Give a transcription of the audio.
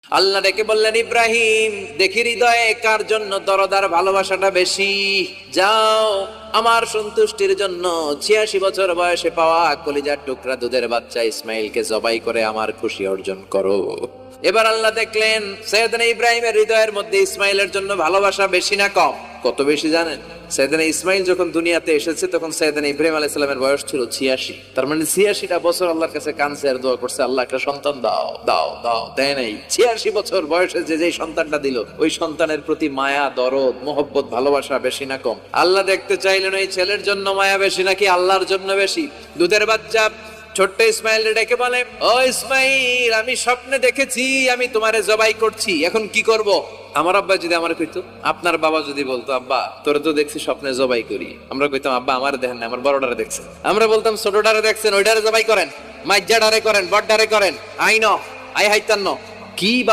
আল্লাহ ডেকে বললেন, ইব্রাহিম দেখি হৃদয়ে কার জন্য দরদার ভালোবাসাটা বেশি। যাও আমার সন্তুষ্টির জন্য ৮৬ বছর বয়সে পাওয়া কলিজার টুকরা দুধের বাচ্চা ইসমাইলকে জবাই করে আমার খুশি অর্জন করো। এবার আল্লাহ দেখলেন সৈয়দনা ইব্রাহিমের হৃদয়ের মধ্যে ইসমাইলের জন্য ভালোবাসা বেশি না কম? কত বেশি জানেন? সৈয়দনা ইসমাইল যখন দুনিয়াতে এসেছে তখন সৈয়দনা ইব্রাহিম আলাইহিস সালামের বয়স ছিল ৮৬। তার মানে ৮৬টা বছর আল্লাহর কাছে কাঁদছে আর দোয়া করছে, আল্লাহ একটা সন্তান দাও দাও দাও, দেয় নাই। ৮৬ বছর বয়সে যে সন্তানটা দিল, ওই সন্তানের প্রতি মায়া, দরদ, মোহব্বত, ভালোবাসা বেশি না কম? আল্লাহ দেখতে চাইলেন ওই ছেলের জন্য মায়া বেশি নাকি আল্লাহর জন্য বেশি। দুধের বাচ্চা ছোট্ট ইসমাইল ডেকে বলে, ও ইসমাইল, আমি স্বপ্নে দেখেছি আমি তোমারে জবাই করছি, এখন কি করব? আমার আব্বা যদি আমার কইতো, আপনার বাবা যদি বলতো, আব্বা তোরে তো দেখছি স্বপ্নে জবাই করি, আমরা কইতাম, আব্বা আমার দেখেন না, আমার বড়ডারে দেখছেন। আমরা বলতাম, ছোটডারে দেখছেন, ওইডারে জবাই করেন, মাইজ্জাডারে করেন, বড়ডারে করেন, আই ন আই হাইতান্ন। কি